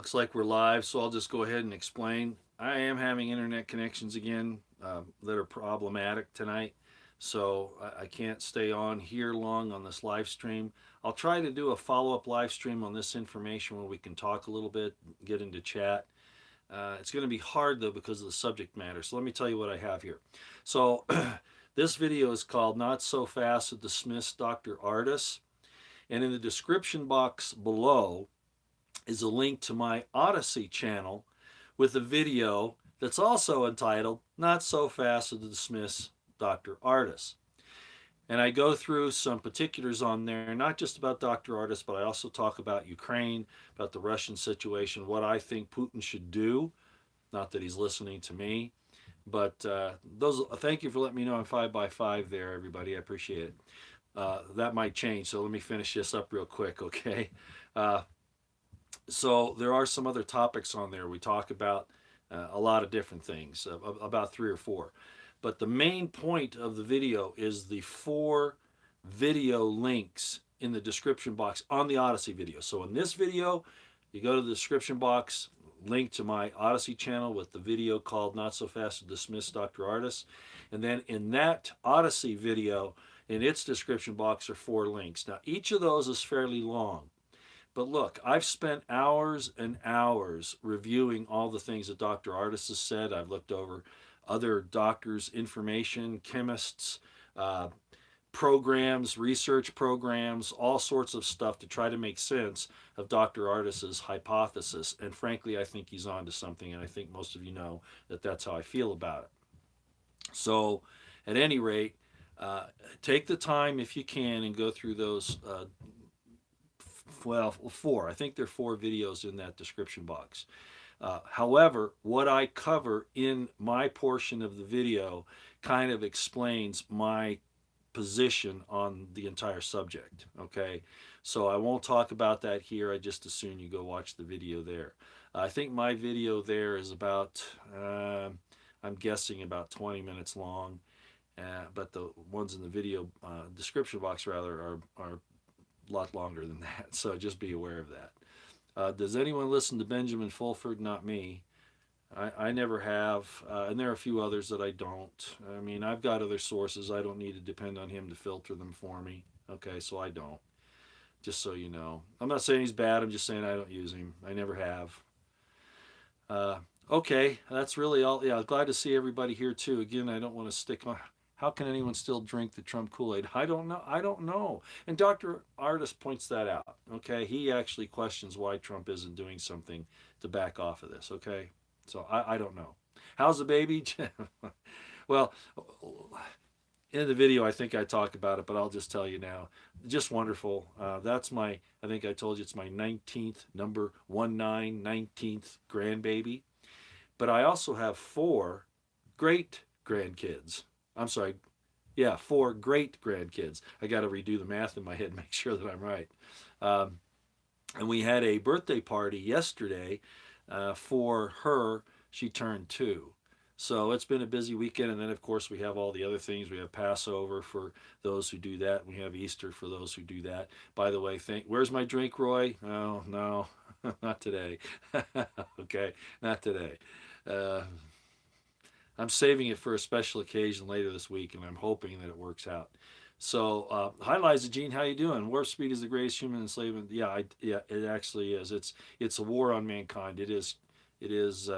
Looks like we're live, so I'll just go ahead and explain. I am having internet connections again that are problematic tonight, so I can't stay on here long on this live stream. I'll try to do a follow up live stream on this information where we can talk a little bit, get into chat. It's going to be hard though because of the subject matter. So let me tell you what I have here. So this video is called Not So Fast to Dismiss Dr. Ardis. And in the description box below, is a link to my Odyssey channel with a video that's also entitled Not So Fast to Dismiss Dr. Ardis. And I go through some particulars on there, not just about Dr. Ardis, but I also talk about Ukraine, about the Russian situation, what I think Putin should do. Not that he's listening to me, but those. Thank you for letting me know I'm 5x5 there, everybody. I appreciate it. That might change, so let me finish this up real quick, okay? Uh, so there are some other topics on there. We talk about a lot of different things, about three or four. But the main point of the video is the four video links in the description box on the Odyssey video. So in this video, you go to the description box, link to my Odyssey channel with the video called Not So Fast to Dismiss Dr. Ardis. And then in that Odyssey video, in its description box are four links. Now, each of those is fairly long. But look, I've spent hours and hours reviewing all the things that Dr. Ardis has said. I've looked over other doctors' information, chemists, uh, programs, research programs, all sorts of stuff to try to make sense of Dr. Ardis's hypothesis. And frankly, I think he's on to something, and I think most of you know that that's how I feel about it. So, at any rate, uh, take the time if you can and go through those well, four. I think there are four videos in that description box. However, what I cover in my portion of the video kind of explains my position on the entire subject. Okay, so I won't talk about that here. I just assume you go watch the video there. I think my video there is about, I'm guessing about 20 minutes long, but the ones in the video description box rather are a lot longer than that. So just be aware of that. Does anyone listen to Benjamin Fulford? Not me. I never have, and there are a few others that I don't. I mean, I've got other sources. I don't need to depend on him to filter them for me. Okay, so I don't. Just so you know. I'm not saying he's bad. I'm just saying I don't use him. I never have. Uh, okay, that's really all. Yeah, glad to see everybody here too. Again, I don't want to stick on. How can anyone still drink the Trump Kool-Aid? I don't know. I don't know. And Dr. Ardis points that out. Okay, he actually questions why Trump isn't doing something to back off of this. Okay, so I don't know. How's the baby? Well, in the video, I think I talk about it, but I'll just tell you now. Just wonderful. That's my, I think I told you it's my 19th, number 19th grandbaby. But I also have four great grandkids. I'm sorry, yeah, four great grandkids. I got to redo the math in my head and make sure that I'm right. Um, and we had a birthday party yesterday for her. She turned two. So it's been a busy weekend. And then, of course, we have all the other things. We have Passover for those who do that. We have Easter for those who do that. By the way, where's my drink, Roy? Oh, no, not today. Okay, not today. Uh, I'm saving it for a special occasion later this week, and I'm hoping that it works out. So, hi, Liza Jean, how you doing? Warp speed is the greatest human enslavement. Yeah, yeah, it actually is. It's a war on mankind. It is, it is.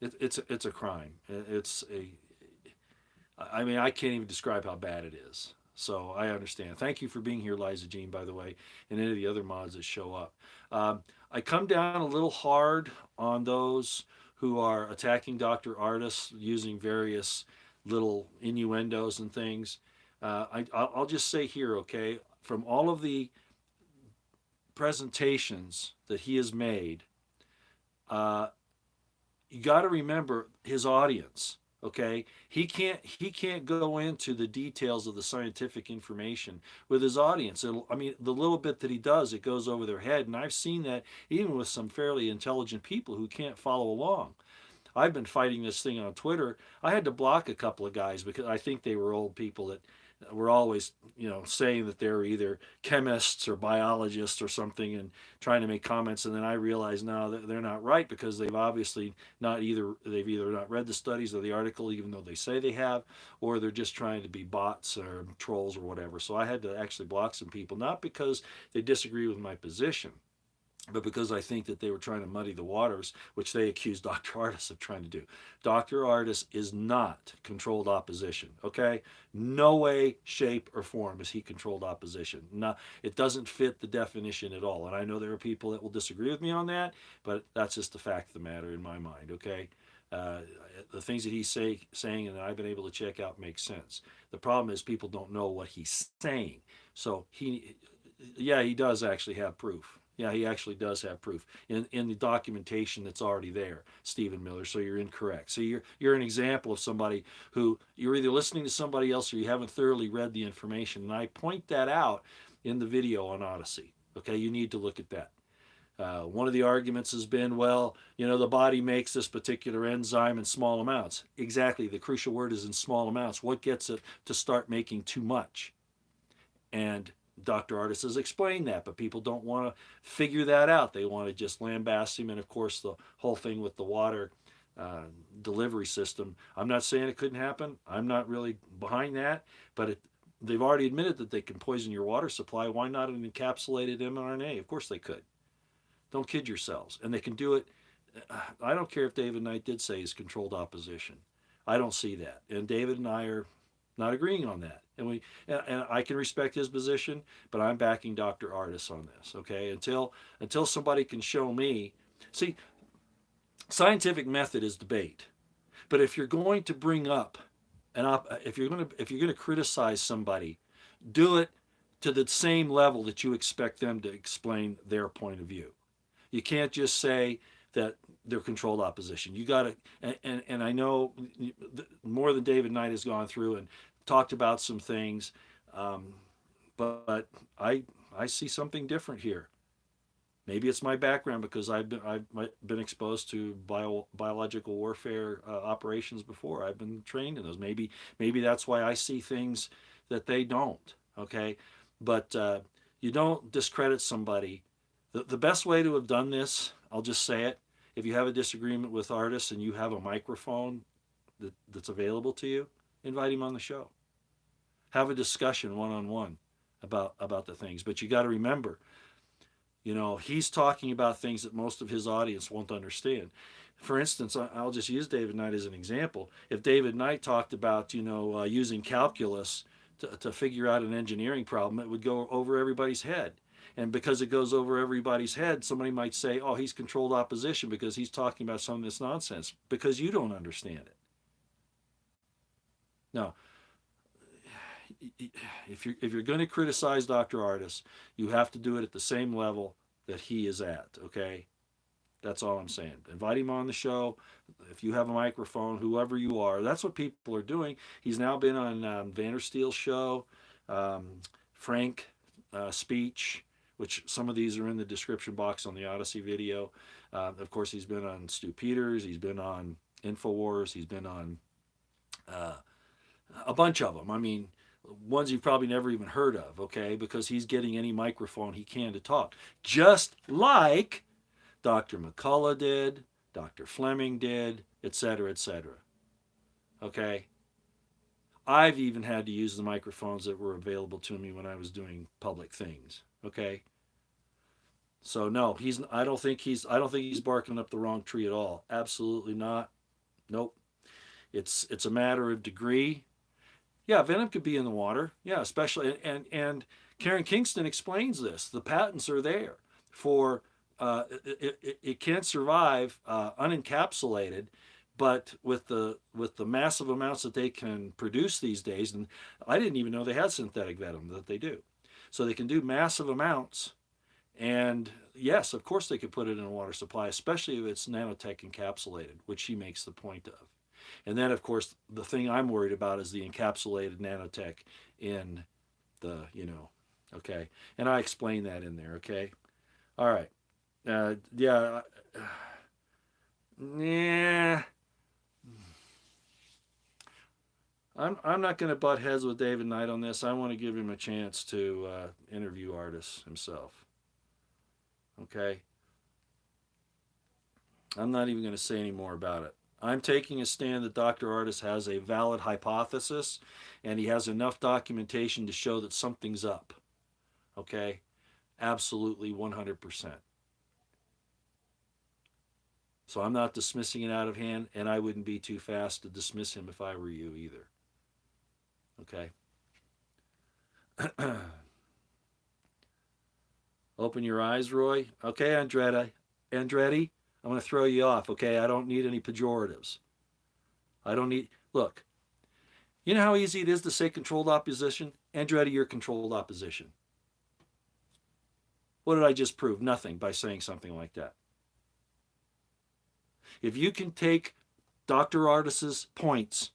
It's a crime. It's a. I mean, I can't even describe how bad it is. So I understand. Thank you for being here, Liza Jean, by the way, and any of the other mods that show up. I come down a little hard on those who are attacking Dr. Ardis using various little innuendos and things. I'll just say here, okay, from all of the presentations that he has made, uh, you got to remember his audience. Okay, he can't go into the details of the scientific information with his audience. I mean, the little bit that he does, it goes over their head, and I've seen that even with some fairly intelligent people who can't follow along. I've been fighting this thing on Twitter. I had to block a couple of guys because I think they were old people that were always, saying that they're either chemists or biologists or something and trying to make comments. And then I realized, no, they're not right, because they've either not read the studies or the article, even though they say they have, or they're just trying to be bots or trolls or whatever. So I had to actually block some people, not because they disagree with my position, but because I think that they were trying to muddy the waters, which they accused Dr. Ardis of trying to do. Dr. Ardis is not controlled opposition, okay? No way, shape, or form is he controlled opposition. No, it doesn't fit the definition at all. And I know there are people that will disagree with me on that, but that's just the fact of the matter in my mind, okay? Uh, the things that he's saying and that I've been able to check out make sense. The problem is people don't know what he's saying. So he does actually have proof. Yeah, he actually does have proof in the documentation that's already there, Stephen Miller. So you're incorrect. So you're an example of somebody who you're either listening to somebody else or you haven't thoroughly read the information. And I point that out in the video on Odyssey. Okay, you need to look at that. One of the arguments has been, well, the body makes this particular enzyme in small amounts. Exactly. The crucial word is in small amounts. What gets it to start making too much? And Dr. Ardis has explained that, but people don't want to figure that out. They want to just lambast him. And of course, the whole thing with the water uh, delivery system. I'm not saying it couldn't happen. I'm not really behind that, but they've already admitted that they can poison your water supply. Why not an encapsulated mRNA? Of course they could. Don't kid yourselves. And they can do it. I don't care if David Knight did say he's controlled opposition. I don't see that. And David and I are not agreeing on that. And I can respect his position, but I'm backing Dr. Ardis on this. Okay, until somebody can show me. See, scientific method is debate, but if you're going to bring up if you're going to criticize somebody, do it to the same level that you expect them to explain their point of view. You can't just say that they're controlled opposition. You got to, and I know more than David Knight has gone through and talked about some things, um, but I see something different here. Maybe it's my background because I've been exposed to biological warfare operations before. I've been trained in those. Maybe that's why I see things that they don't. Okay, but you don't discredit somebody. The best way to have done this, I'll just say it. If you have a disagreement with Ardis and you have a microphone that's available to you, invite him on the show. Have a discussion one on one about the things. But you got to remember, he's talking about things that most of his audience won't understand. For instance, I'll just use David Knight as an example. If David Knight talked about, using calculus to figure out an engineering problem, it would go over everybody's head. And because it goes over everybody's head, somebody might say, oh, he's controlled opposition because he's talking about some of this nonsense, because you don't understand it. Now, if you're going to criticize Dr. Ardis, you have to do it at the same level that he is at. Okay, that's all I'm saying. Invite him on the show. If you have a microphone, whoever you are, that's what people are doing. He's now been on Vandersteel's show, Frank Speech, which some of these are in the description box on the Odyssey video. Of course, he's been on Stu Peters. He's been on Infowars. He's been on a bunch of them. I mean, ones you've probably never even heard of, okay? Because he's getting any microphone he can to talk. Just like Dr. McCullough did, Dr. Fleming did, etc., etc. Okay? I've even had to use the microphones that were available to me when I was doing public things. Okay? So no, I don't think he's barking up the wrong tree at all. Absolutely not. Nope. It's a matter of degree. Yeah, venom could be in the water. Yeah, especially and Karen Kingston explains this. The patents are there for it can survive unencapsulated, but with the massive amounts that they can produce these days, and I didn't even know they had synthetic venom that they do. So they can do massive amounts, and yes, of course they could put it in a water supply, especially if it's nanotech encapsulated, which she makes the point of. And then, of course, the thing I'm worried about is the encapsulated nanotech in the, okay. And I explain that in there, okay? All right. Yeah. Yeah. I'm not going to butt heads with David Knight on this. I want to give him a chance to interview Ardis himself. Okay? I'm not even going to say any more about it. I'm taking a stand that Dr. Ardis has a valid hypothesis and he has enough documentation to show that something's up. Okay? Absolutely 100%. So I'm not dismissing it out of hand, and I wouldn't be too fast to dismiss him if I were you either. Okay? Open your eyes, Roy. Okay, Andretti, I'm going to throw you off, okay? I don't need any pejoratives. I don't need. Look, you know how easy it is to say controlled opposition? Andretti, you're controlled opposition. What did I just prove? Nothing by saying something like that. If you can take Dr. Ardis's points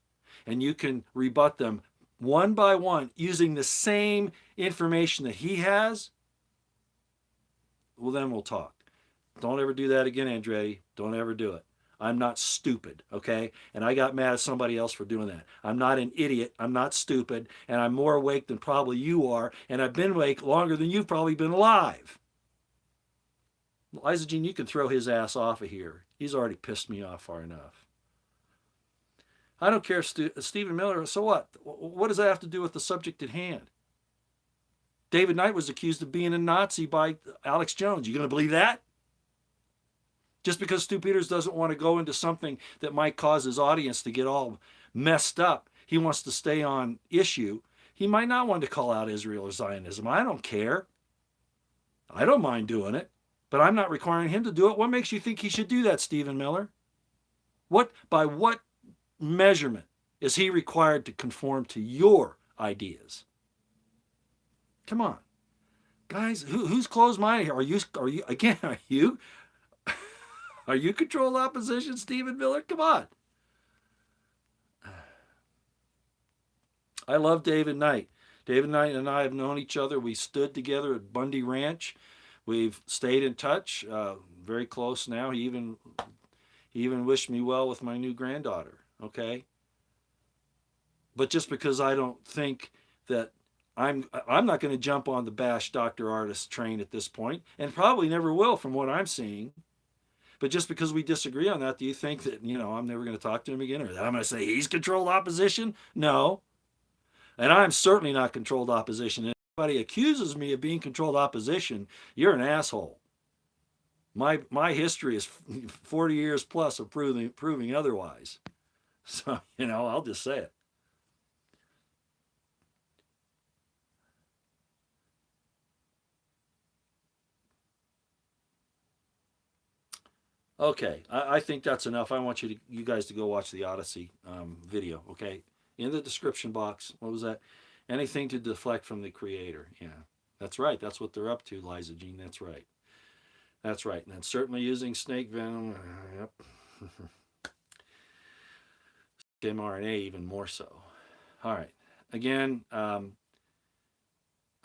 and you can rebut them one by one using the same information that he has, well, then we'll talk. Don't ever do that again, Andretti. Don't ever do it. I'm not stupid, okay? And I got mad at somebody else for doing that. I'm not an idiot. I'm not stupid. And I'm more awake than probably you are. And I've been awake longer than you've probably been alive. Liza Jean, you can throw his ass off of here. He's already pissed me off far enough. I don't care, Stephen Miller. So what? What does that have to do with the subject at hand? David Knight was accused of being a Nazi by Alex Jones. You going to believe that? Just because Stu Peters doesn't want to go into something that might cause his audience to get all messed up, he wants to stay on issue. He might not want to call out Israel or Zionism. I don't care. I don't mind doing it, but I'm not requiring him to do it. What makes you think he should do that, Stephen Miller? By what measurement is he required to conform to your ideas? Come on, guys. Who's closed-minded here? Are you controlled opposition, Stephen Miller? Come on. I love David Knight. David Knight and I have known each other. We stood together at Bundy Ranch. We've stayed in touch, very close now. He even wished me well with my new granddaughter. Okay. But just because I don't think that I'm not going to jump on the bash Dr. Ardis train at this point, and probably never will from what I'm seeing. But just because we disagree on that, do you think that, I'm never going to talk to him again, or that I'm going to say he's controlled opposition? No. And I'm certainly not controlled opposition. If anybody accuses me of being controlled opposition, you're an asshole. My history is 40 years plus of proving otherwise. So, I'll just say it. Okay, I think that's enough. I want you guys to go watch the Odyssey video. Okay, in the description box. What was that? Anything to deflect from the creator. Yeah, that's right. That's what they're up to, Liza Jean. That's right. That's right. And certainly using snake venom. Yep. mRNA even more so. All right. Again, I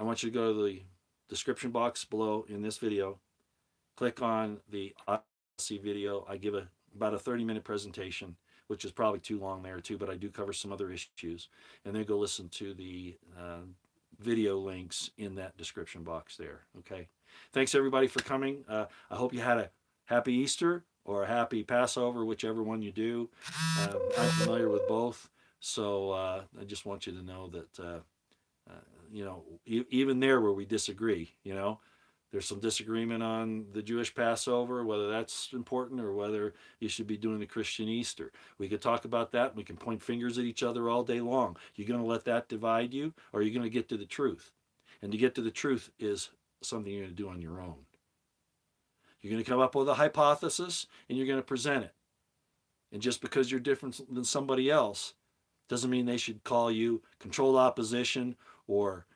want you to go to the description box below in this video. Click on the Odyssey video. I give about a 30-minute presentation, which is probably too long there too, but I do cover some other issues. And then go listen to the video links in that description box there. Okay. Thanks everybody for coming. I hope you had a happy Easter or a happy Passover, whichever one you do. I'm familiar with both, so I just want you to know that even there where we disagree, there's some disagreement on the Jewish Passover, whether that's important or whether you should be doing the Christian Easter. We could talk about that. We can point fingers at each other all day long. You're going to let that divide you, or are you going to get to the truth? And to get to the truth is something you're going to do on your own. You're going to come up with a hypothesis and you're going to present it. And just because you're different than somebody else doesn't mean they should call you controlled opposition or,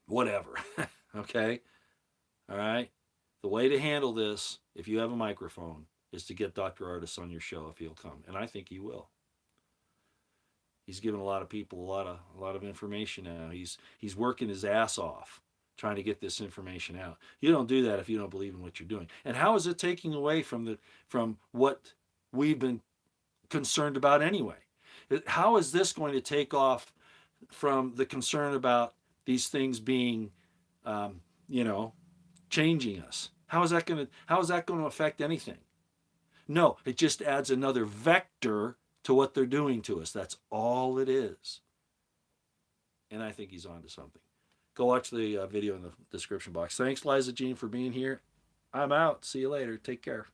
whatever. Okay? All right? The way to handle this, if you have a microphone, is to get Dr. Ardis on your show if he'll come. And I think he will. He's given a lot of people a lot of information now. He's working his ass off trying to get this information out. You don't do that if you don't believe in what you're doing. And how is it taking away from what we've been concerned about anyway? How is this going to take off from the concern about these things being, um, you know, changing us? How is that going to affect anything? No, it just adds another vector to what they're doing to us. That's all it is. And I think he's onto something. Go watch the video in the description box. Thanks, Liza Jean, for being here. I'm out. See you later. Take care.